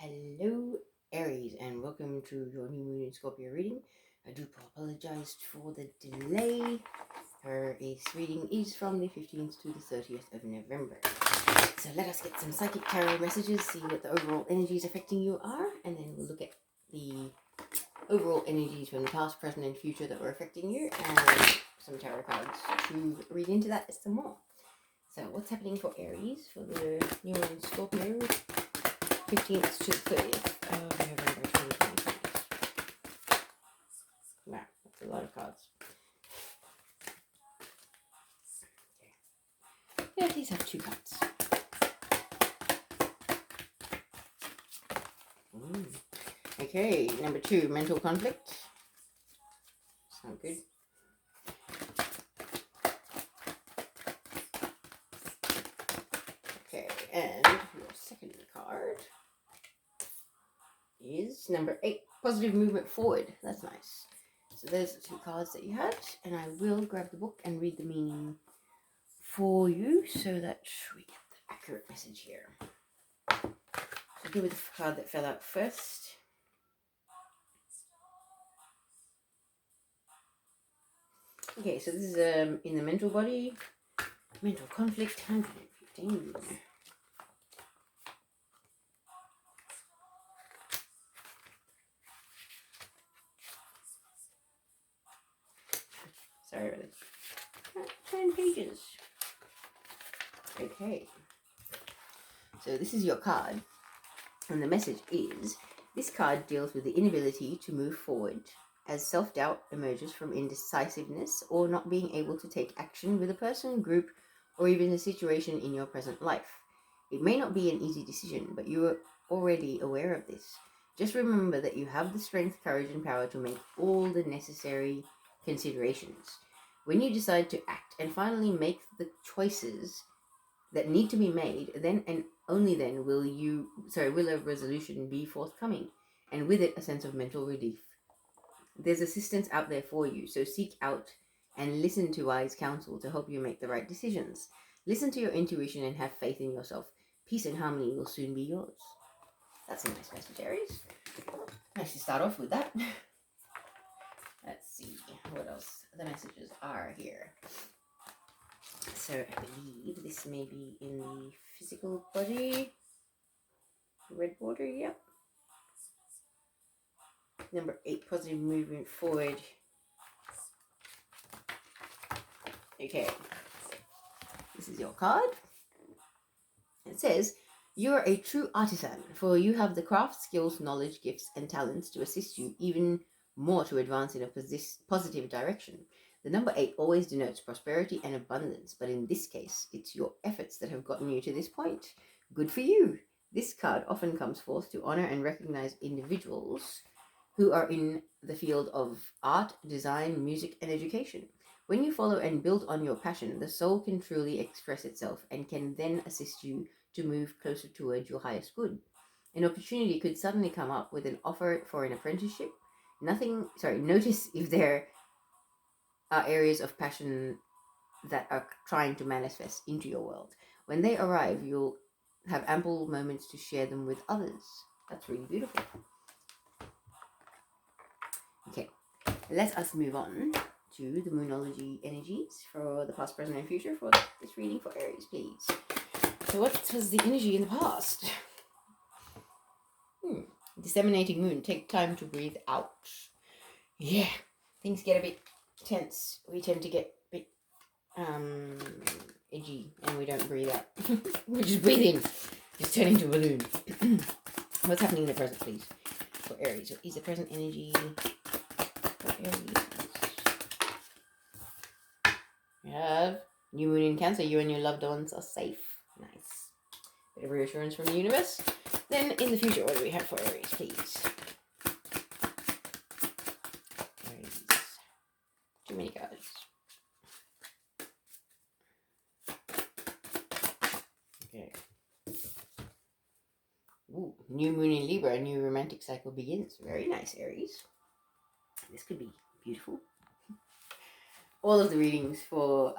Hello, Aries, and welcome to your new moon in Scorpio reading. I do apologize for the delay. Her reading is from the 15th to the 30th of November. So let us get some psychic tarot messages, see what the overall energies affecting you are, and then we'll look at the overall energies from the past, present, and future that were affecting you, and some tarot cards to read into that some more. So what's happening for Aries for the new moon in Scorpio? 15th to 30th of November 2023. Wow, that's a lot of cards. Okay. Yeah, these have two cards. Okay, number 2, mental conflict. Sound good. Okay, and your second card is number 8, positive movement forward. That's nice. So those are the two cards that you had, and I will grab the book and read the meaning for you so that we get the accurate message here. So go with the card that fell out first. Okay, so this is in the mental body, mental conflict, 115. Sorry about that. 10 pages. Okay. So this is your card. And the message is, this card deals with the inability to move forward as self-doubt emerges from indecisiveness or not being able to take action with a person, group, or even a situation in your present life. It may not be an easy decision, but you are already aware of this. Just remember that you have the strength, courage, and power to make all the necessary considerations. When you decide to act and finally make the choices that need to be made, then and only then will a resolution be forthcoming, and with it a sense of mental relief. There's assistance out there for you, so seek out and listen to wise counsel to help you make the right decisions. Listen to your intuition and have faith in yourself. Peace and harmony will soon be yours. That's a nice message, Aries. Nice to start off with that. Let's see what else the messages are here. So I believe this may be in the physical body. Red border, yep. Number 8, positive movement forward. Okay. This is your card. It says, you are a true artisan, for you have the craft, skills, knowledge, gifts, and talents to assist you even more to advance in a positive direction. The number 8 always denotes prosperity and abundance, but in this case, it's your efforts that have gotten you to this point. Good for you. This card often comes forth to honor and recognize individuals who are in the field of art, design, music, and education. When you follow and build on your passion, the soul can truly express itself and can then assist you to move closer towards your highest good. An opportunity could suddenly come up with an offer for an apprenticeship. Notice if there are areas of passion that are trying to manifest into your world. When they arrive, you'll have ample moments to share them with others. That's really beautiful. Okay, let us move on to the Moonology energies for the past, present, and future for this reading for Aries, please. So what was the energy in the past? Disseminating moon. Take time to breathe out. Yeah, things get a bit tense. We tend to get a bit edgy and we don't breathe out. We just breathe in. Just turn into a balloon. What's happening in the present, please, for Aries? What is the present energy for Aries? You have new moon in Cancer. You and your loved ones are safe. Nice. Bit of reassurance from the universe. Then in the future, what do we have for Aries, please? Aries. Too many cards. Okay. Ooh, new moon in Libra. A new romantic cycle begins. Very nice, Aries. This could be beautiful. All of the readings for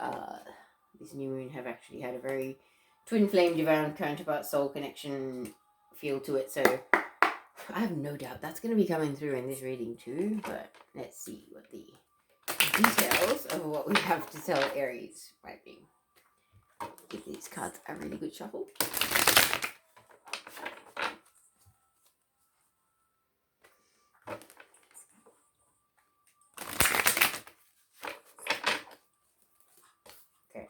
this new moon have actually had a very twin flame, divine counterpart, soul connection feel to it. So I have no doubt that's going to be coming through in this reading too, but let's see what the details of what we have to tell Aries might be. Give these cards a really good shuffle. Okay.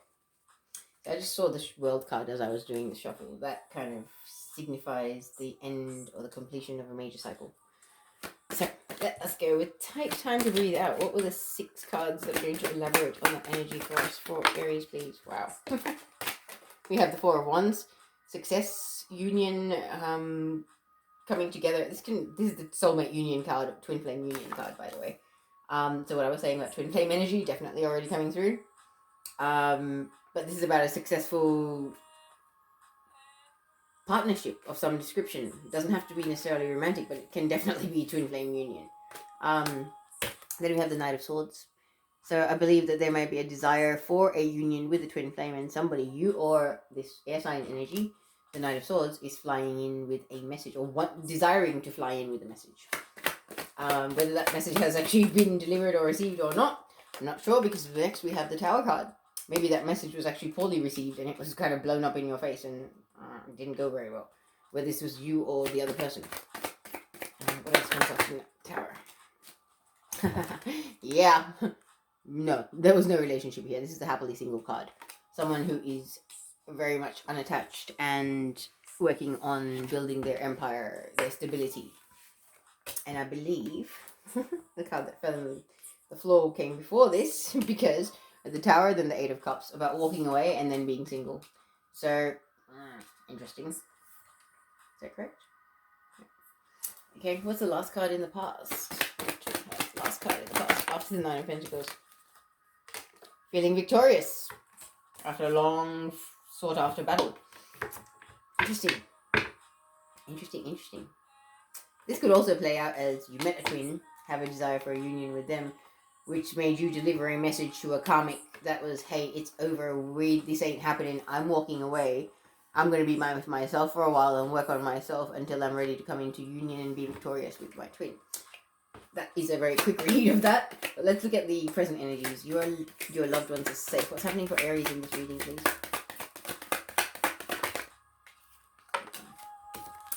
So I just saw the world card as I was doing the shuffle. That kind of signifies the end or the completion of a major cycle. So let us go with take time to breathe out. What were the 6 cards that are going to elaborate on that energy for us for Aries, please? Wow. We have the 4 of Wands, success, union, coming together. This is the soulmate union card, twin flame union card, by the way. So what I was saying about twin flame energy, definitely already coming through. But this is about a successful partnership of some description. It doesn't have to be necessarily romantic, but it can definitely be a twin flame union. Then we have the Knight of Swords. So I believe that there might be a desire for a union with a twin flame, and somebody, you or this air sign energy, the Knight of Swords, is flying in with a message, or desiring to fly in with a message. Whether that message has actually been delivered or received or not, I'm not sure, because next we have the Tower card. Maybe that message was actually poorly received and it was kind of blown up in your face and it didn't go very well. Whether this was you or the other person. What else comes up in that Tower? Yeah. No, there was no relationship here. This is the happily single card. Someone who is very much unattached and working on building their empire, their stability. And I believe the card that fell on the floor came before this, because the Tower, then the 8 of Cups, about walking away and then being single. So, interesting. Is that correct? Okay, what's the last card in the past? What's the last card in the past after the 9 of Pentacles? Feeling victorious after a long sought after battle. Interesting. Interesting. This could also play out as you met a twin, have a desire for a union with them, which made you deliver a message to a karmic that was, hey, it's over, this ain't happening, I'm walking away, I'm going to be with myself for a while and work on myself until I'm ready to come into union and be victorious with my twin. That is a very quick read of that. But let's look at the present energies. Your loved ones are safe. What's happening for Aries in this reading, please?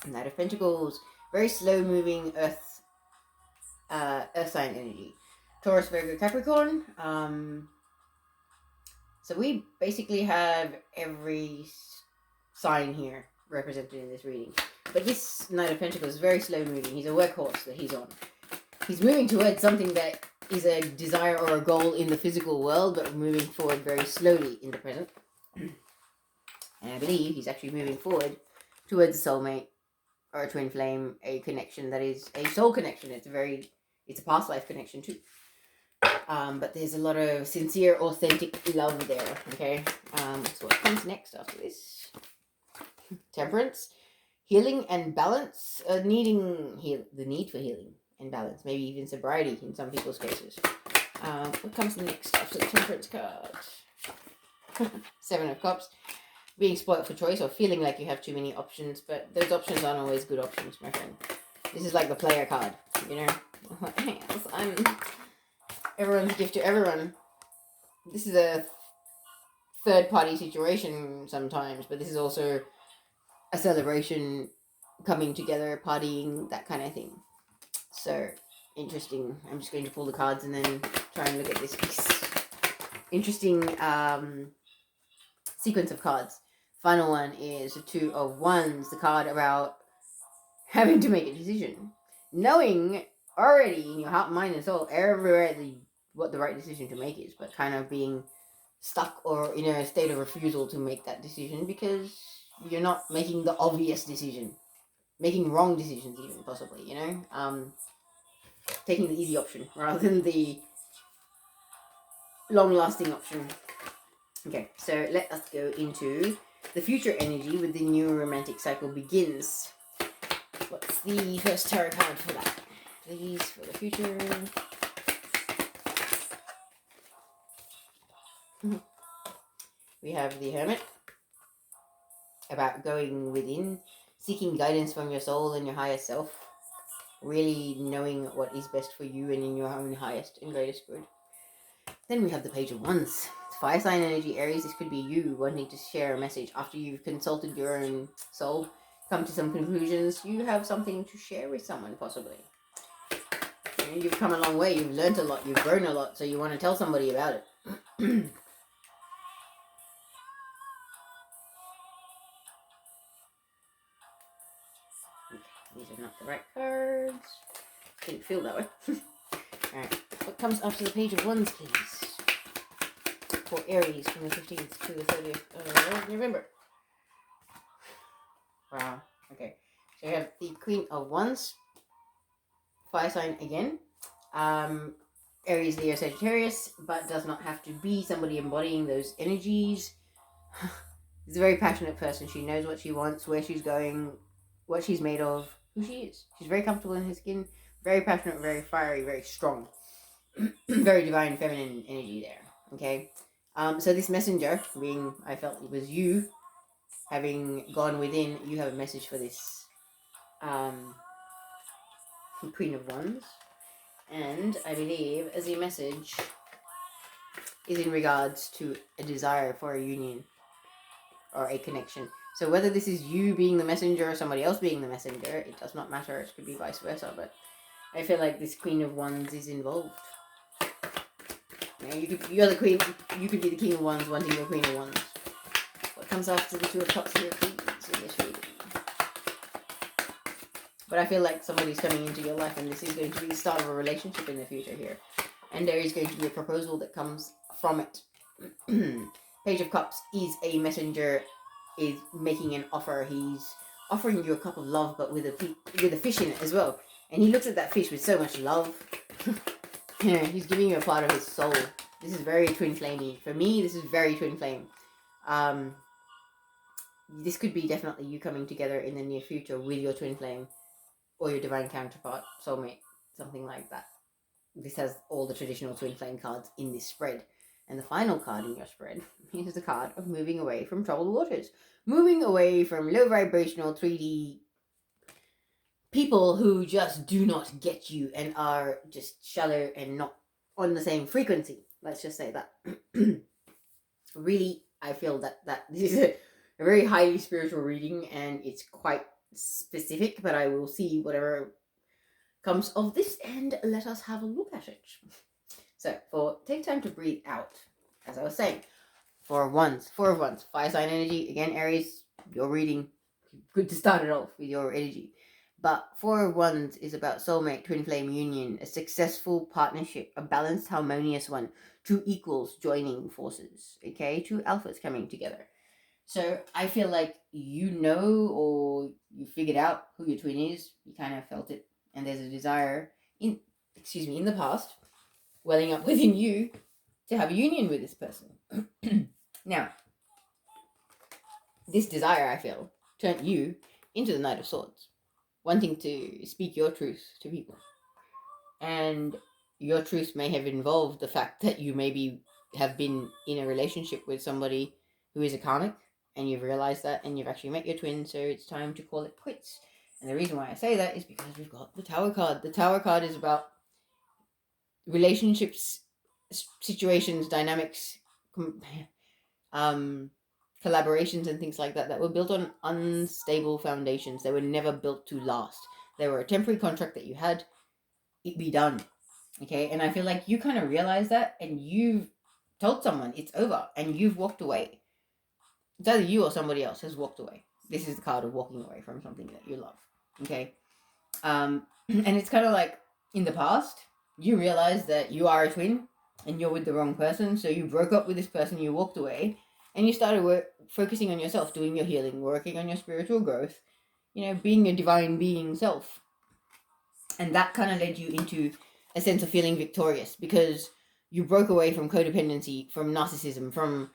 Knight of Pentacles. Very slow moving earth sign energy. Taurus, Virgo, Capricorn. So we basically have every sign here represented in this reading. But this Knight of Pentacles is very slow moving. He's a workhorse that he's on. He's moving towards something that is a desire or a goal in the physical world, but moving forward very slowly in the present. And I believe he's actually moving forward towards a soulmate or a twin flame, a connection that is a soul connection. It's a past life connection too. But there's a lot of sincere, authentic love there. Okay. So what comes next after this? Temperance, healing and balance. The need for healing and balance, maybe even sobriety in some people's cases. What comes next after the Temperance card? 7 of Cups. Being spoilt for choice, or feeling like you have too many options, but those options aren't always good options, my friend. This is like the player card, you know? I'm everyone's gift to everyone. This is a third-party situation sometimes, but this is also a celebration, coming together, partying, that kind of thing. So, interesting. I'm just going to pull the cards and then try and look at this interesting sequence of cards. Final one is the 2 of Wands, the card about having to make a decision. Knowing already in your heart, mind, and soul, everywhere what the right decision to make is, but kind of being stuck or in a state of refusal to make that decision because you're not making the obvious decision. Making wrong decisions even, possibly, you know? Taking the easy option rather than the long-lasting option. Okay, so let us go into the future energy with the new romantic cycle begins. What's the first tarot card for that? Please, for the future. We have the Hermit, about going within, seeking guidance from your soul and your higher self. really knowing what is best for you and in your own highest and greatest good. Then we have the Page of Wands. It's fire sign energy, Aries. This could be you wanting to share a message after you've consulted your own soul, come to some conclusions. You have something to share with someone, possibly. You've come a long way, you've learned a lot, you've grown a lot, so you want to tell somebody about it. These are not the right cards. Didn't feel that way. Alright, what comes after the Page of Wands, please? For Aries from the 15th to the 30th of November. Wow, okay. So you have the Queen of Wands, fire sign again. Aries, Leo, Sagittarius, but does not have to be somebody embodying those energies. She's a very passionate person. She knows what she wants, where she's going, what she's made of, who she is. She's very comfortable in her skin, very passionate, very fiery, very strong. Very divine feminine energy there. Okay. So this messenger being, I felt it was you, having gone within, you have a message for this Queen of Wands. And I believe as a message is in regards to a desire for a union or a connection. So whether this is you being the messenger or somebody else being the messenger, it does not matter. It could be vice versa. But I feel like this Queen of Wands is involved. You're the queen. You could be the King of Wands wanting your Queen of Wands. What comes after the Two of Cups and your Queens in this reading? But I feel like somebody's coming into your life, and this is going to be the start of a relationship in the future here. And there is going to be a proposal that comes from it. Page of Cups is a messenger, is making an offer. He's offering you a cup of love, but with a fish in it as well. And he looks at that fish with so much love. He's giving you a part of his soul. This is very twin flamey. For me, this is very twin flame. This could be definitely you coming together in the near future with your twin flame or your divine counterpart, soulmate, something like that. This has all the traditional twin flame cards in this spread. And the final card in your spread is the card of moving away from troubled waters. Moving away from low vibrational 3D people who just do not get you and are just shallow and not on the same frequency. Let's just say that. Really, I feel that this is a very highly spiritual reading, and it's quite specific, but I will see whatever comes of this, and let us have a look at it. So, take time to breathe out, as I was saying. Four of Wands, fire sign energy. Again, Aries, your reading, good to start it off with your energy. But Four of Wands is about soulmate, twin flame union, a successful partnership, a balanced, harmonious one. Two equals joining forces, okay? Two alphas coming together. So I feel like you know, or you figured out who your twin is. You kind of felt it, and there's a desire in the past, welling up within you to have a union with this person. Now, this desire, I feel, turned you into the Knight of Swords, wanting to speak your truth to people. And your truth may have involved the fact that you maybe have been in a relationship with somebody who is a karmic, and you've realized that, and you've actually met your twin, so it's time to call it quits. And the reason why I say that is because we've got the Tower card. The Tower card is about relationships, situations, dynamics, collaborations and things like that were built on unstable foundations. They were never built to last. They were a temporary contract that you had. It be done. Okay, and I feel like you kind of realize that, and you've told someone it's over, and you've walked away. It's either you or somebody else has walked away. This is the card of walking away from something that you love. Okay, and it's kind of like in the past, you realize that you are a twin, and you're with the wrong person, so you broke up with this person, you walked away, and you started focusing on yourself, doing your healing, working on your spiritual growth, being a divine being self. And that kind of led you into a sense of feeling victorious, because you broke away from codependency, from narcissism, from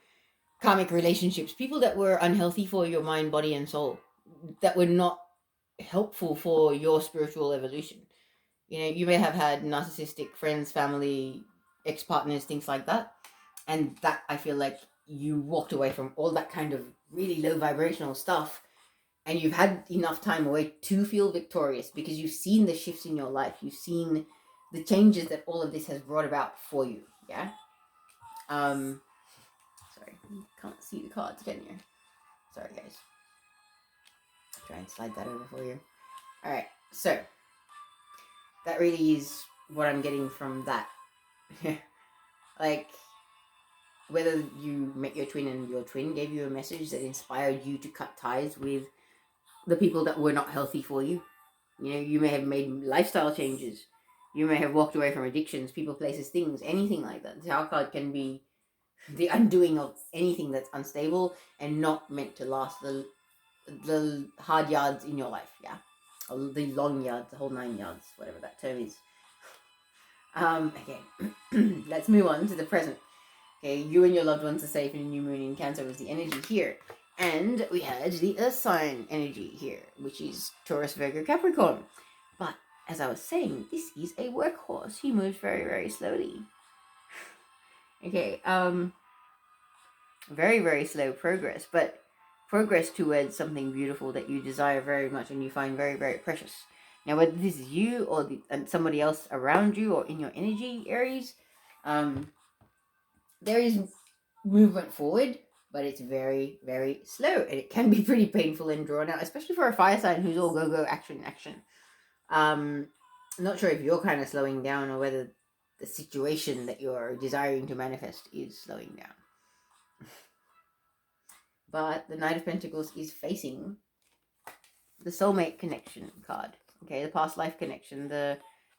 karmic relationships, people that were unhealthy for your mind, body, and soul, that were not helpful for your spiritual evolution. You may have had narcissistic friends, family, ex-partners, things like that. And that, I feel like you walked away from all that kind of really low vibrational stuff and you've had enough time away to feel victorious because you've seen the shifts in your life. You've seen the changes that all of this has brought about for you. Yeah. Sorry, you can't see the cards, can you? Sorry, guys. Try and slide that over for you. All right. So that really is what I'm getting from that. Like, whether you met your twin and your twin gave you a message that inspired you to cut ties with the people that were not healthy for you. You know, you may have made lifestyle changes. You may have walked away from addictions, people, places, things, anything like that. The Tower card can be the undoing of anything that's unstable and not meant to last. The hard yards in your life, yeah, or the long yards, the whole 9 yards, whatever that term is. Okay, let's move on to the present. Okay, you and your loved ones are safe, and a new moon in Cancer was the energy here. And we had the Earth sign energy here, which is Taurus, Virgo, Capricorn. But as I was saying, this is a workhorse. He moves very, very slowly. Okay, very, very slow progress, but progress towards something beautiful that you desire very much and you find very, very precious. Now, whether this is you or somebody else around you or in your energy, Aries, there is movement forward, but it's very, very slow, and it can be pretty painful and drawn out, especially for a fire sign who's all go, go, action, action. I'm not sure if you're kind of slowing down or whether the situation that you're desiring to manifest is slowing down. But the Knight of Pentacles is facing the soulmate connection card. Okay, the past life connection, the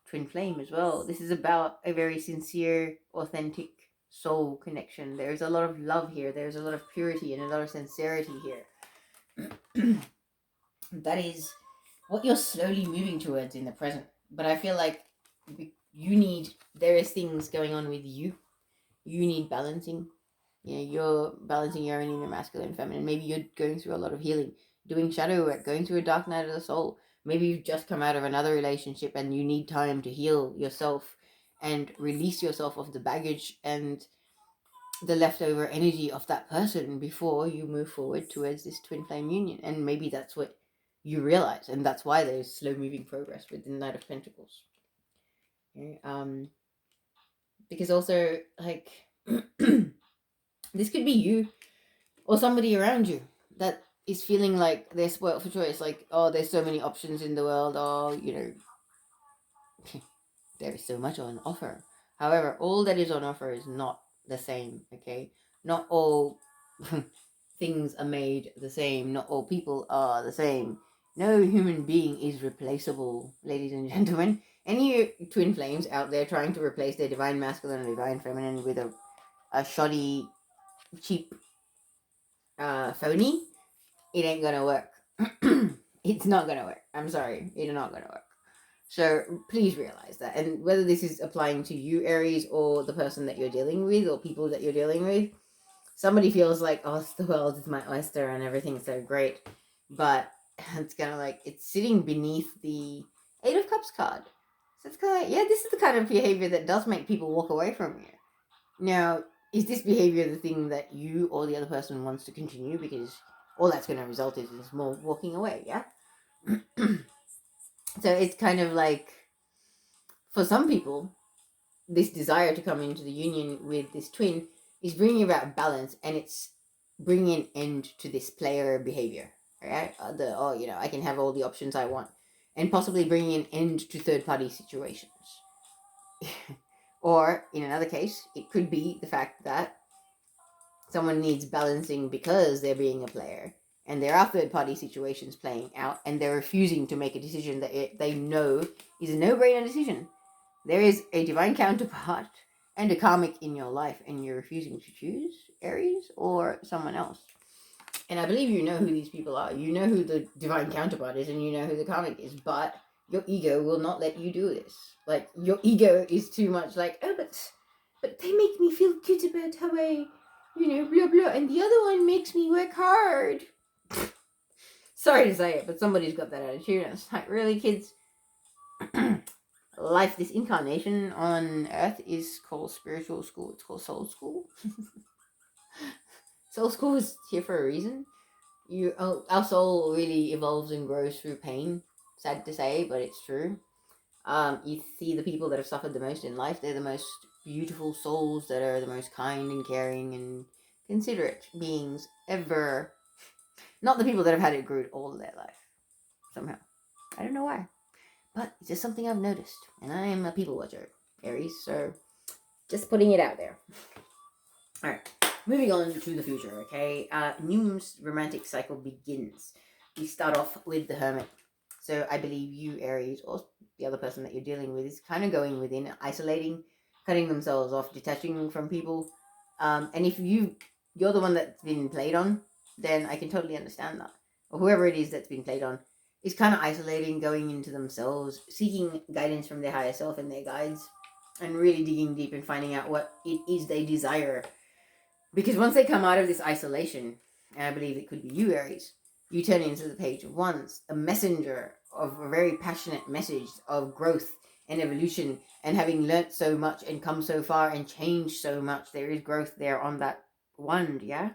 twin flame as well. This is about a very sincere, authentic soul connection. There's a lot of love here. There's a lot of purity and a lot of sincerity here. That is what you're slowly moving towards in the present. But I feel like there is things going on with you. You need balancing. You know, you're balancing your own inner masculine and feminine. Maybe you're going through a lot of healing, doing shadow work, going through a dark night of the soul. Maybe you've just come out of another relationship and you need time to heal yourself and release yourself of the baggage and the leftover energy of that person before you move forward towards this twin flame union. And maybe that's what you realize, and that's why there's slow moving progress with the Knight of Pentacles. Okay, because also, like, this could be you or somebody around you that is feeling like they're spoiled for choice. Like, oh, there's so many options in the world. Oh, you know, there is so much on offer. However, all that is on offer is not the same, okay? Not all things are made the same. Not all people are the same. No human being is replaceable, ladies and gentlemen. Any twin flames out there trying to replace their divine masculine and divine feminine with a shoddy, cheap, phony, it ain't gonna work. It's not gonna work. I'm sorry, it's not gonna work. So please realize that. And whether this is applying to you, Aries, or the person that you're dealing with, or people that you're dealing with, somebody feels like, oh, the world is my oyster and everything's so great. But it's kind of like, it's sitting beneath the Eight of Cups card. So it's kind of like, yeah, this is the kind of behavior that does make people walk away from you. Now, is this behavior the thing that you or the other person wants to continue? Because all that's going to result is more walking away, yeah? So it's kind of like, for some people, this desire to come into the union with this twin is bringing about balance, and it's bringing an end to this player behavior, right? I can have all the options I want, and possibly bringing an end to third-party situations. Or, in another case, it could be the fact that someone needs balancing because they're being a player, and there are third-party situations playing out, and they're refusing to make a decision that they know is a no-brainer decision. There is a divine counterpart and a karmic in your life, and you're refusing to choose Aries or someone else. And I believe you know who these people are. You know who the divine counterpart is, and you know who the karmic is, but your ego will not let you do this. Like, your ego is too much like, oh, but they make me feel good about how I, blah, blah, and the other one makes me work hard. Sorry to say it, but somebody's got that attitude, and it's like, really, kids? Life, this incarnation on Earth is called spiritual school. It's called soul school. Soul school is here for a reason. Our soul really evolves and grows through pain. Sad to say, but it's true. You see the people that have suffered the most in life, they're the most beautiful souls that are the most kind and caring and considerate beings ever. Not the people that have had it good all their life, somehow. I don't know why. But it's just something I've noticed. And I am a people watcher, Aries, so just putting it out there. Alright, moving on to the future, okay? New romantic cycle begins. We start off with the Hermit. So I believe you, Aries, or the other person that you're dealing with, is kind of going within, isolating, cutting themselves off, detaching from people. And if you're the one that's been played on, then I can totally understand that. Or whoever it is that's been played on is kind of isolating, going into themselves, seeking guidance from their higher self and their guides, and really digging deep and finding out what it is they desire. Because once they come out of this isolation, and I believe it could be you, Aries, you turn into the Page of Wands, a messenger of a very passionate message of growth and evolution, and having learnt so much and come so far and changed so much, there is growth there on that wand, yeah?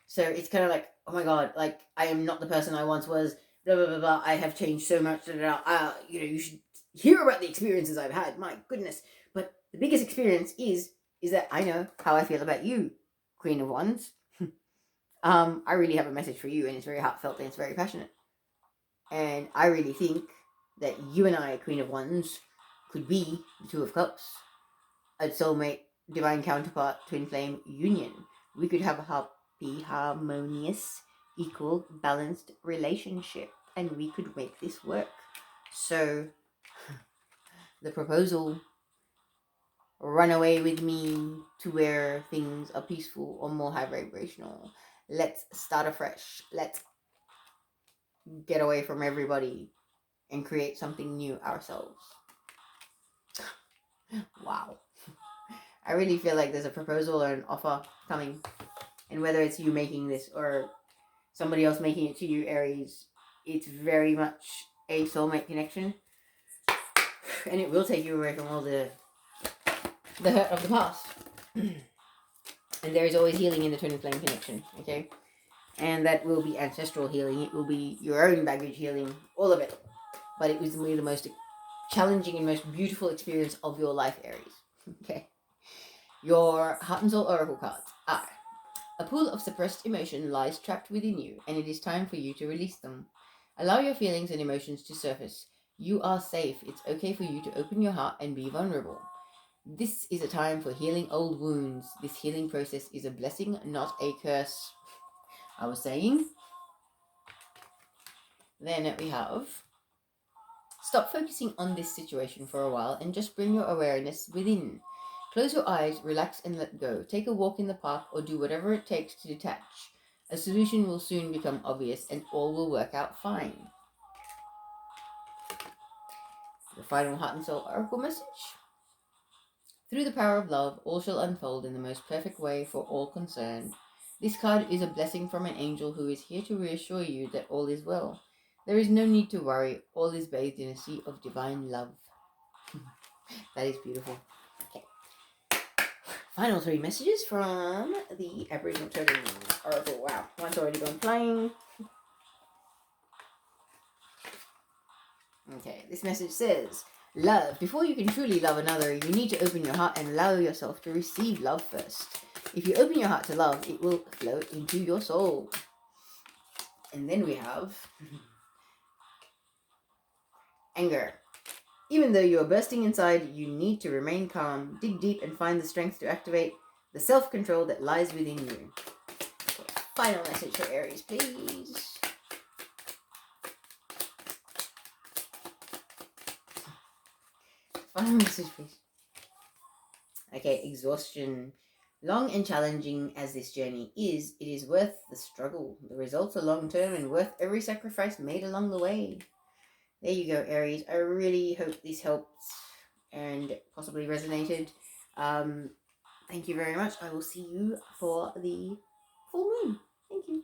So it's kind of like, oh my god, like, I am not the person I once was, blah, blah, blah, blah, I have changed so much, blah, blah, blah. You should hear about the experiences I've had, my goodness. But the biggest experience is that I know how I feel about you, Queen of Wands. I really have a message for you, and it's very heartfelt and it's very passionate. And I really think that you and I, Queen of Wands, could be the Two of Cups, a soulmate, divine counterpart, twin flame union. We could have a happy, harmonious, equal, balanced relationship, and we could make this work. So, the proposal: run away with me to where things are peaceful or more high vibrational. Let's start afresh. Let's get away from everybody and create something new ourselves. Wow. I really feel like there's a proposal or an offer coming. And whether it's you making this or somebody else making it to you, Aries, it's very much a soulmate connection. And it will take you away from all the hurt of the past. And there is always healing in the twin flame connection, okay? And that will be ancestral healing. It will be your own baggage healing, all of it. But it will be the most challenging and most beautiful experience of your life, Aries. Okay. Your Heart and Soul Oracle cards are: a pool of suppressed emotion lies trapped within you, and it is time for you to release them. Allow your feelings and emotions to surface. You are safe. It's okay for you to open your heart and be vulnerable. This is a time for healing old wounds. This healing process is a blessing, not a curse. I was saying. Then we have: stop focusing on this situation for a while and just bring your awareness within. Close your eyes, relax, and let go. Take a walk in the park or do whatever it takes to detach. A solution will soon become obvious and all will work out fine. The final Heart and Soul Oracle message: through the power of love, all shall unfold in the most perfect way for all concerned. This card is a blessing from an angel who is here to reassure you that all is well. There is no need to worry. All is bathed in a sea of divine love. That is beautiful. Okay. Final 3 messages from the Aboriginal Totem Oracle. Wow, one's already gone flying. Okay, this message says: love. Before you can truly love another, you need to open your heart and allow yourself to receive love first. If you open your heart to love, it will flow into your soul. And then we have anger. Even though you are bursting inside, you need to remain calm, dig deep, and find the strength to activate the self-control that lies within you. Final message for Aries, please. Final message, please. Okay, exhaustion. Long and challenging as this journey is, it is worth the struggle. The results are long-term and worth every sacrifice made along the way. There you go, Aries. I really hope this helped and possibly resonated. Thank you very much. I will see you for the full moon. Thank you.